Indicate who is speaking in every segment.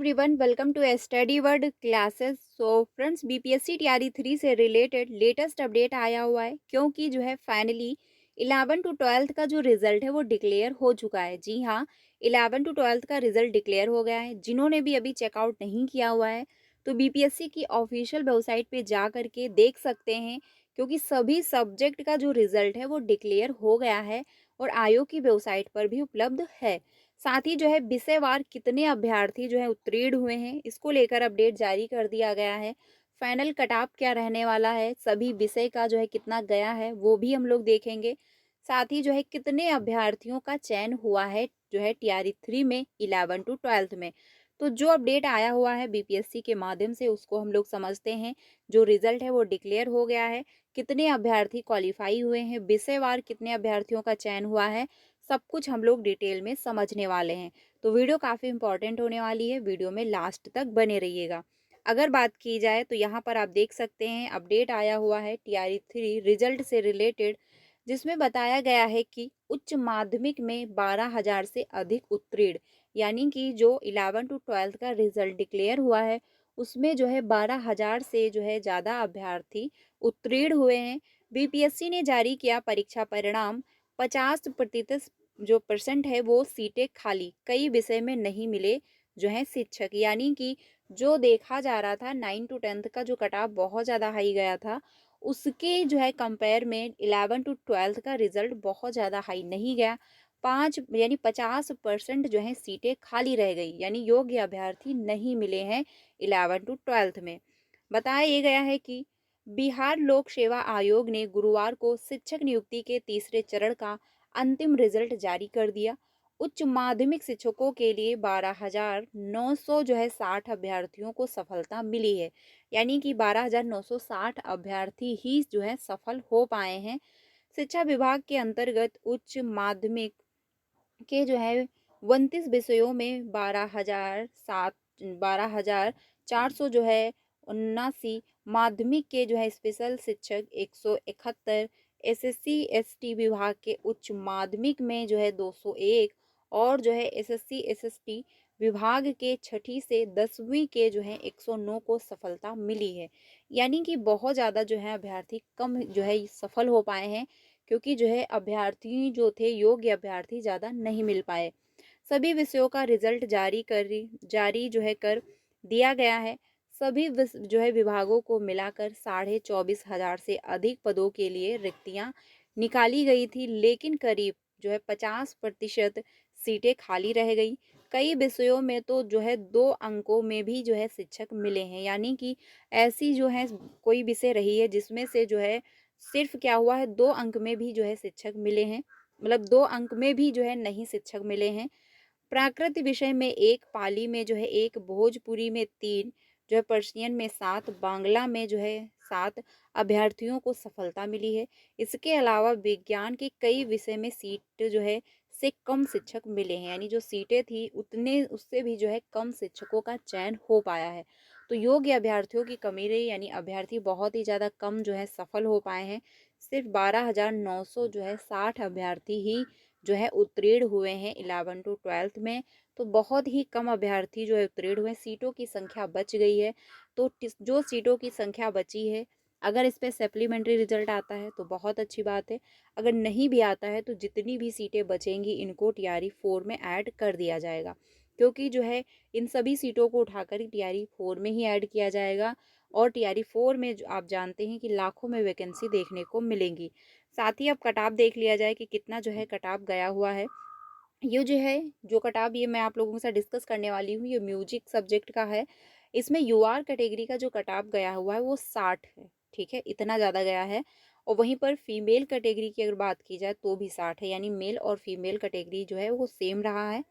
Speaker 1: Everyone, welcome to study word classes. So friends, BPSC TRE 3 से related latest update आया हुआ है क्योंकि जो है फाइनली 11 टू 12th का जो रिजल्ट है वो डिक्लेयर हो चुका है। जी हाँ, 11 टू 12th का रिजल्ट डिक्लेयर हो गया है। जिन्होंने भी अभी चेकआउट नहीं किया हुआ है तो बीपीएससी की ऑफिशियल वेबसाइट पे जा करके देख सकते हैं, क्योंकि सभी सब्जेक्ट का जो रिजल्ट है वो डिक्लेयर हो गया है और आयोग की वेबसाइट पर भी उपलब्ध है। साथ ही जो है विषयवार कितने अभ्यर्थी जो है उत्तीर्ण हुए हैं, इसको लेकर अपडेट जारी कर दिया गया है। फाइनल कट ऑफ क्या रहने वाला है, सभी विषय का जो है कितना गया है वो भी हम लोग देखेंगे। साथ ही जो है कितने अभ्यर्थियों का चयन हुआ है जो है टीआरई 3 में 11 टू 12th में। तो जो अपडेट आया हुआ है बीपीएससी के माध्यम से उसको हम लोग समझते हैं। जो रिजल्ट है वो डिक्लेयर हो गया है, कितने अभ्यर्थी क्वालिफाई हुए हैं, विषयवार कितने अभ्यर्थियों का चयन हुआ है, सब कुछ हम लोग डिटेल में समझने वाले हैं। तो वीडियो काफ़ी इंपॉर्टेंट होने वाली है, वीडियो में लास्ट तक बने रहिएगा। अगर बात की जाए तो यहाँ पर आप देख सकते हैं अपडेट आया हुआ है टीआरई 3 रिजल्ट से रिलेटेड, जिसमें बताया गया है कि उच्च माध्यमिक में 12,000 से अधिक उत्तीर्ण, यानी कि जो 11 टू 12th का रिजल्ट डिक्लेयर हुआ है उसमें जो है 12,000 से जो है ज़्यादा अभ्यर्थी उत्तीर्ण हुए हैं। बीपीएससी ने जारी किया परीक्षा परिणाम। 50% जो परसेंट है वो सीटें खाली, कई विषय में नहीं मिले जो है शिक्षक, यानी कि जो देखा जा रहा था 9 टू 10th का जो कट ऑफ बहुत ज़्यादा हाई गया था, उसके जो है कंपेयर में 11 टू 12th का रिजल्ट बहुत ज़्यादा हाई नहीं गया। 5 यानी 50% जो है सीटें खाली रह गई, यानी योग्य अभ्यर्थी नहीं मिले हैं 11 टू 12th में। बताया ये गया है कि बिहार लोक सेवा आयोग ने गुरुवार को शिक्षक नियुक्ति के तीसरे चरण का अंतिम रिजल्ट जारी कर दिया। उच्च माध्यमिक शिक्षकों के लिए 12,900 जो है 60 अभ्यर्थियों को सफलता मिली है, यानी कि 12,960 अभ्यर्थी ही जो है सफल हो पाए हैं। शिक्षा विभाग के अंतर्गत उच्च माध्यमिक के जो है 29 विषयों में 12,400 जो है 79, माध्यमिक के जो है स्पेशल शिक्षक 171, एसएससी एसटी विभाग के उच्च माध्यमिक में जो है 201 और जो है एसएससी एसएसटी विभाग के छठी से 10वीं के जो है 109 को सफलता मिली है। यानी कि बहुत ज़्यादा जो है अभ्यर्थी कम जो है सफल हो पाए हैं, क्योंकि जो है अभ्यर्थी जो थे योग्य अभ्यर्थी ज़्यादा नहीं मिल पाए। सभी विषयों का रिजल्ट जारी जो है कर दिया गया है। सभी जो है विभागों को मिलाकर 24,500 से अधिक पदों के लिए रिक्तियां निकाली गई थी, लेकिन करीब जो है 50% सीटें खाली रह गई। कई विषयों में तो जो है 2 अंकों में भी जो है शिक्षक मिले हैं, यानी कि ऐसी जो है कोई विषय रही है जिसमें से जो है सिर्फ क्या हुआ है 2 अंक में भी जो है शिक्षक मिले हैं, मतलब 2 अंक में भी जो है नहीं शिक्षक मिले हैं। प्राकृत विषय में 1, पाली में जो है 1, भोजपुरी में 3, जो है पर्शियन में 7, बांग्ला में जो है 7 अभ्यर्थियों को सफलता मिली है। इसके अलावा विज्ञान के कई विषय में सीट जो है से कम शिक्षक मिले हैं, यानी जो सीटें थी उतने उससे भी जो है कम शिक्षकों का चयन हो पाया है। तो योग्य अभ्यर्थियों की कमी रही, यानी अभ्यर्थी बहुत ही ज़्यादा कम जो है सफल हो पाए हैं। सिर्फ 12,900 जो है 60 अभ्यर्थी ही जो है उत्तीर्ण हुए हैं 11 टू 12th में। तो बहुत ही कम अभ्यर्थी जो है उत्तीर्ण हुए, सीटों की संख्या बच गई है। तो जो सीटों की संख्या बची है, अगर इस पे सप्लीमेंट्री रिजल्ट आता है तो बहुत अच्छी बात है। अगर नहीं भी आता है तो जितनी भी सीटें बचेंगी इनको टीआरई 4 में ऐड कर दिया जाएगा, क्योंकि जो है इन सभी सीटों को उठाकर टीआरई 4 में ही ऐड किया जाएगा। और टीआरई 4 में जो आप जानते हैं कि लाखों में वैकेंसी देखने को मिलेंगी। साथ ही अब कटाव देख लिया जाए कि कितना जो है कटाव गया हुआ है। ये जो है जो कटाव ये मैं आप लोगों के साथ डिस्कस करने वाली हूँ, ये म्यूजिक सब्जेक्ट का है। इसमें यूआर कैटेगरी का जो कटाव गया हुआ है वो 60 है, ठीक है, इतना ज़्यादा गया है। और वहीं पर फीमेल कैटेगरी की अगर बात की जाए तो भी 60 है, यानी मेल और फीमेल कैटेगरी जो है वो सेम रहा है।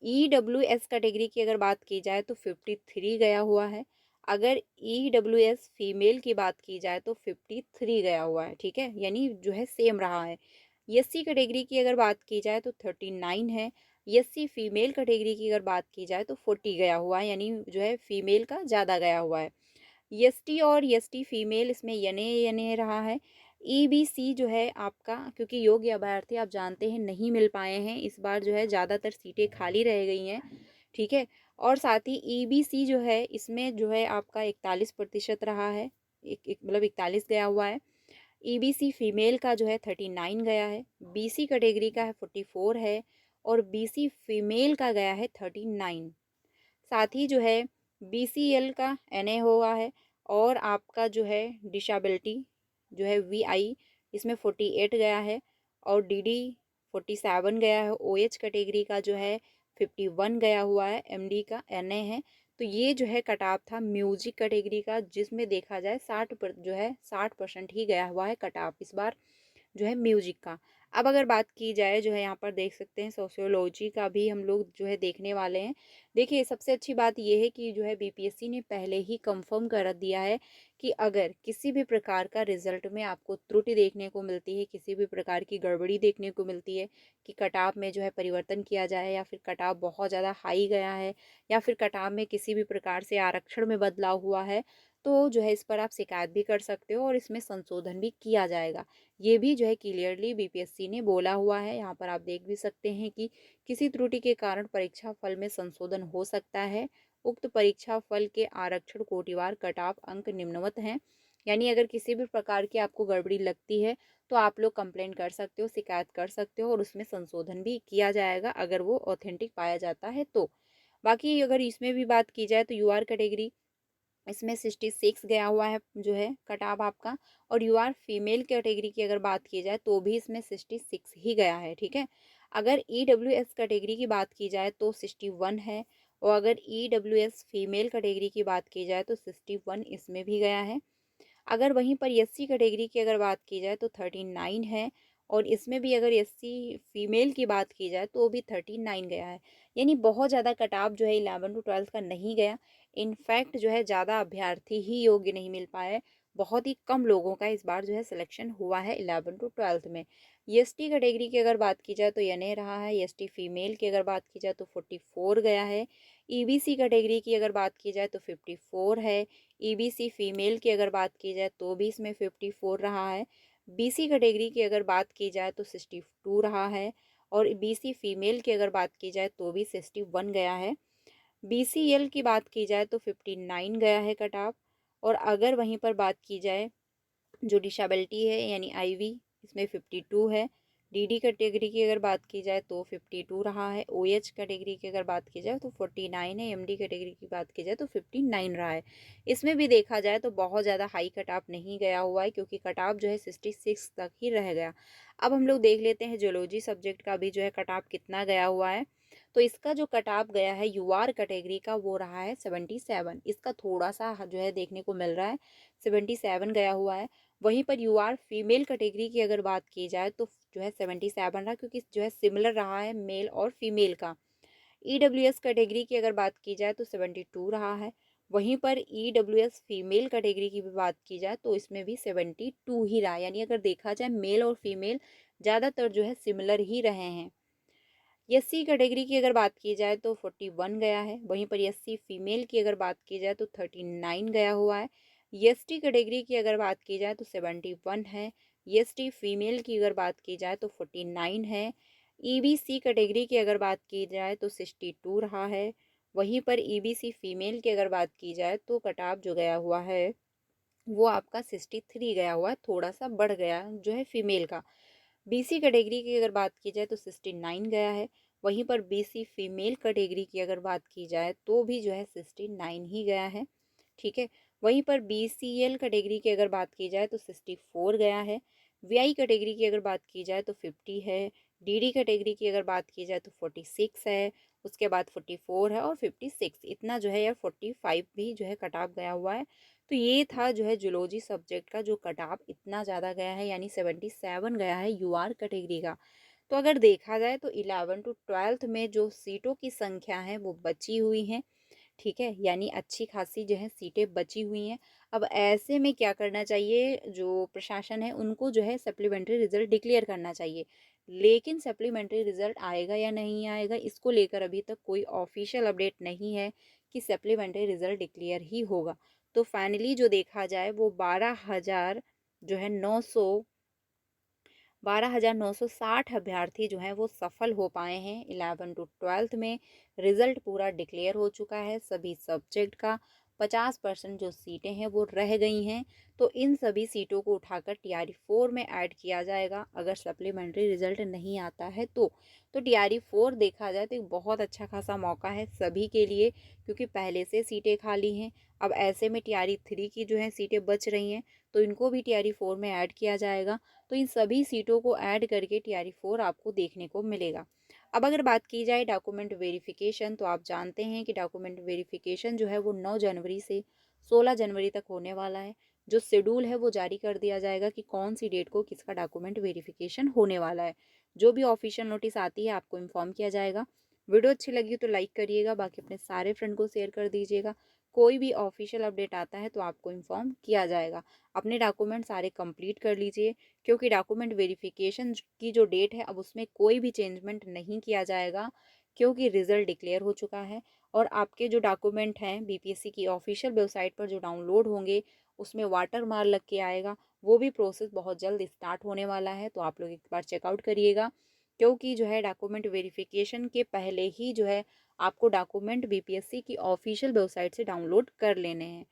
Speaker 1: ईडब्ल्यूएस कैटेगरी की अगर बात की जाए तो 53 गया हुआ है। अगर ईडब्ल्यूएस फीमेल की बात की जाए तो 53 गया हुआ है, ठीक है, यानी जो है सेम रहा है। एससी कैटेगरी की अगर बात की जाए तो 39 है। एससी फीमेल कैटेगरी की अगर बात की जाए तो 40 गया हुआ है, यानी जो है फीमेल का ज़्यादा गया हुआ है। एसटी और एसटी फीमेल इसमें यने यने रहा है। ईबीसी जो है आपका, क्योंकि योग्य अभ्यर्थी आप जानते हैं नहीं मिल पाए हैं, इस बार जो है ज़्यादातर सीटें खाली रह गई हैं। ठीक है। और साथ ही ईबीसी जो है इसमें जो है आपका 41% रहा है, मतलब 41 गया हुआ है। ईबीसी फीमेल का जो है 39 गया है, बीसी कैटेगरी का है 44 है, और बीसी फीमेल का गया है 39। साथ ही जो है बीसीएल का एनए हुआ है, और आपका जो है डिसेबिलिटी जो है वीआई इसमें 48 गया है, और डीडी 47 गया है, ओएच कैटेगरी का जो है 51 गया हुआ है, एमडी का एनए है। तो ये जो है कटाव था म्यूजिक कैटेगरी का, जिसमें देखा जाए 60% ही गया हुआ है कटाव इस बार जो है म्यूजिक का। अब अगर बात की जाए जो है यहाँ पर देख सकते हैं सोशियोलॉजी का भी हम लोग जो है देखने वाले हैं। देखिए सबसे अच्छी बात ये है कि जो है बीपीएससी ने पहले ही कंफर्म कर दिया है कि अगर किसी भी प्रकार का रिजल्ट में आपको त्रुटि देखने को मिलती है, किसी भी प्रकार की गड़बड़ी देखने को मिलती है कि कटाव में जो है परिवर्तन किया जाए, या फिर कटाव बहुत ज़्यादा हाई गया है, या फिर कटाव में किसी भी प्रकार से आरक्षण में बदलाव हुआ है, तो जो है इस पर आप शिकायत भी कर सकते हो और इसमें संशोधन भी किया जाएगा। ये भी जो है क्लियरली बीपीएससी ने बोला हुआ है। यहाँ पर आप देख भी सकते हैं कि किसी त्रुटि के कारण परीक्षा फल में संशोधन हो सकता है। उक्त परीक्षा फल के आरक्षण कोटिवार कटाव अंक निम्नवत हैं। यानी अगर किसी भी प्रकार की आपको गड़बड़ी लगती है तो आप लोग कंप्लेंट कर सकते हो, शिकायत कर सकते हो, और उसमें संशोधन भी किया जाएगा अगर वो ऑथेंटिक पाया जाता है तो। बाकी अगर इसमें भी बात की जाए तो यूआर कैटेगरी इसमें 66 गया हुआ है जो है कटाव आपका, और यू आर फीमेल कैटेगरी की अगर बात की जाए तो भी इसमें 66 ही गया है। ठीक है। अगर ई डब्ल्यू एस कैटेगरी की बात की जाए तो 61 है, और अगर E W S female category की बात की जाए तो 61 इसमें भी गया है। अगर वहीं पर एससी कैटेगरी की अगर बात की जाए तो 39 है, और इसमें भी अगर एससी फीमेल की बात की जाए तो भी 39 गया है। यानी बहुत ज़्यादा कटाव जो है 11 टू 12 का नहीं गया। इनफैक्ट जो है ज़्यादा अभ्यर्थी ही योग्य नहीं मिल पाए, बहुत ही कम लोगों का इस बार जो है सिलेक्शन हुआ है 11 टू 12 में। एसटी कैटेगरी की अगर बात की जाए तो ये रहा है, एसटी फीमेल की अगर बात की जाए तो 44 गया है, ईबीसी कैटेगरी की अगर बात की जाए तो 54 है, ईबीसी फीमेल की अगर बात की जाए तो भी इसमें 54 रहा है, बीसी कैटेगरी की अगर बात की जाए तो 62 रहा है, और बीसी फीमेल की अगर बात की जाए तो भी 61 गया है। बीसीएल की बात की जाए तो 59 गया है कटाव, और अगर वहीं पर बात की जाए जो डिसेबिलिटी है यानी आईवी इसमें 52 है, डीडी कैटेगरी की अगर बात की जाए तो 52 रहा है, ओएच कैटेगरी की अगर बात की जाए तो 49 है, एमडी कैटेगरी की बात की जाए तो 59 रहा है। इसमें भी देखा जाए तो बहुत ज़्यादा हाई कटाव नहीं गया हुआ है, क्योंकि कटाव जो है 66 तक ही रह गया। अब हम लोग देख लेते हैं जियोलॉजी सब्जेक्ट का भी जो है कटाव कितना गया हुआ है। तो इसका जो कटाव गया है यूआर कैटेगरी का वो रहा है 77। इसका थोड़ा सा जो है देखने को मिल रहा है, 77 गया हुआ है। वहीं पर यू आर फीमेल कैटेगरी की अगर बात की जाए तो जो है 77 रहा, क्योंकि जो है सिमिलर रहा है मेल और फीमेल का। ई डब्ल्यू एस कैटेगरी की अगर बात की जाए तो 72 रहा है। वहीं पर E W S female category की भी बात की जाए तो इसमें भी 72 ही रहा। यानी अगर देखा जाए मेल और फीमेल ज़्यादातर जो है सिमिलर ही रहे हैं। एससी कैटेगरी की अगर बात की जाए तो 41 गया है, वहीं पर एससी फीमेल की अगर बात की जाए तो 39 गया हुआ है। एसटी कैटेगरी की अगर बात की जाए तो 71 है, एसटी फीमेल की अगर बात की जाए तो 49 है, ईबीसी कैटेगरी की अगर बात की जाए तो 62 रहा है। वहीं पर ईबीसी फीमेल की अगर बात की जाए तो कटाव जो गया हुआ है वो आपका 63 गया हुआ है, थोड़ा सा बढ़ गया जो है फीमेल का। बीसी कैटेगरी की अगर बात की जाए तो 69 गया है, वहीं पर बीसी फीमेल कैटेगरी की अगर बात की जाए तो भी जो है 69 ही गया है। ठीक है। वहीं पर बीसीएल कैटेगरी की अगर बात की जाए तो 64 गया है, वीआई कैटेगरी की अगर बात की जाए तो 50 है, डीडी कैटेगरी की अगर बात की जाए तो 46 है, उसके बाद 44 है, और 56 इतना जो है यार 45 भी जो है कटाव गया हुआ है। तो ये था जो है जूलॉजी सब्जेक्ट का जो कटाव इतना ज़्यादा गया है, यानी 77 गया है यूआर कैटेगरी का। तो अगर देखा जाए तो 11 टू 12 में जो सीटों की संख्या है वो बची हुई हैं। ठीक है, यानी अच्छी खासी जो है सीटें बची हुई हैं। अब ऐसे में क्या करना चाहिए, जो प्रशासन है उनको जो है सप्लीमेंट्री रिजल्ट डिक्लेयर करना चाहिए। लेकिन सप्लीमेंट्री रिजल्ट आएगा या नहीं आएगा इसको लेकर अभी तक कोई ऑफिशियल अपडेट नहीं है कि सप्लीमेंट्री रिजल्ट डिक्लेयर ही होगा। तो फाइनली जो देखा जाए वो 12,000 जो है 900 12,960 अभ्यर्थी जो हैं वो सफल हो पाए हैं। 11 टू 12th में रिजल्ट पूरा डिक्लेयर हो चुका है। सभी सब्जेक्ट का 50% जो सीटें हैं वो रह गई हैं। तो इन सभी सीटों को उठाकर टीआरई 4 में ऐड किया जाएगा अगर सप्लीमेंट्री रिजल्ट नहीं आता है तो टीआरई 4 देखा जाए तो एक बहुत अच्छा खासा मौका है सभी के लिए, क्योंकि पहले से सीटें खाली हैं। अब ऐसे में टीआरई 3 की जो है सीटें बच रही हैं, तो इनको भी टीआरई 4 में ऐड किया जाएगा। तो इन सभी सीटों को ऐड करके टीआरई 4 आपको देखने को मिलेगा। अब अगर बात की जाए डॉक्यूमेंट वेरिफिकेशन, तो आप जानते हैं कि डॉक्यूमेंट वेरिफिकेशन जो है वो 9 जनवरी से 16 जनवरी तक होने वाला है। जो शेड्यूल है वो जारी कर दिया जाएगा कि कौन सी डेट को किसका डॉक्यूमेंट वेरिफिकेशन होने वाला है। जो भी ऑफिशियल नोटिस आती है आपको इन्फॉर्म किया जाएगा। वीडियो अच्छी लगी तो लाइक करिएगा, बाकी अपने सारे फ्रेंड को शेयर कर दीजिएगा। कोई भी ऑफिशियल अपडेट आता है तो आपको इन्फॉर्म किया जाएगा। अपने डॉक्यूमेंट सारे कंप्लीट कर लीजिए, क्योंकि डॉक्यूमेंट वेरिफिकेशन की जो डेट है अब उसमें कोई भी चेंजमेंट नहीं किया जाएगा, क्योंकि रिजल्ट डिक्लेयर हो चुका है। और आपके जो डॉक्यूमेंट हैं बीपीएससी की ऑफिशियल वेबसाइट पर जो डाउनलोड होंगे उसमें वाटर मार्क लग के आएगा। वो भी प्रोसेस बहुत जल्द स्टार्ट होने वाला है, तो आप लोग एक बार चेकआउट करिएगा, क्योंकि जो है डॉक्यूमेंट वेरिफिकेशन के पहले ही जो है आपको डॉक्यूमेंट बीपीएससी की ऑफिशियल वेबसाइट से डाउनलोड कर लेने हैं।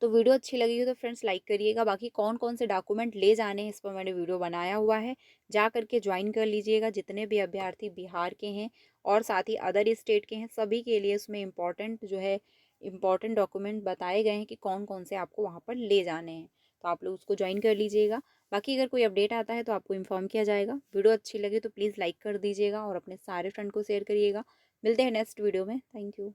Speaker 1: तो वीडियो अच्छी लगी हो तो फ्रेंड्स लाइक करिएगा। बाकी कौन कौन से डॉक्यूमेंट ले जाने हैं इस पर मैंने वीडियो बनाया हुआ है, जा करके ज्वाइन कर लीजिएगा। जितने भी अभ्यर्थी बिहार के हैं और साथ ही अदर स्टेट के हैं सभी के लिए उसमें इम्पॉर्टेंट जो है इम्पॉर्टेंट डॉक्यूमेंट बताए गए हैं कि कौन कौन से आपको वहाँ पर ले जाने हैं। तो आप लोग उसको ज्वाइन कर लीजिएगा। बाकी अगर कोई अपडेट आता है तो आपको इन्फॉर्म किया जाएगा। वीडियो अच्छी लगी तो प्लीज़ लाइक कर दीजिएगा और अपने सारे फ्रेंड को शेयर करिएगा। मिलते हैं नेक्स्ट वीडियो में। Thank you.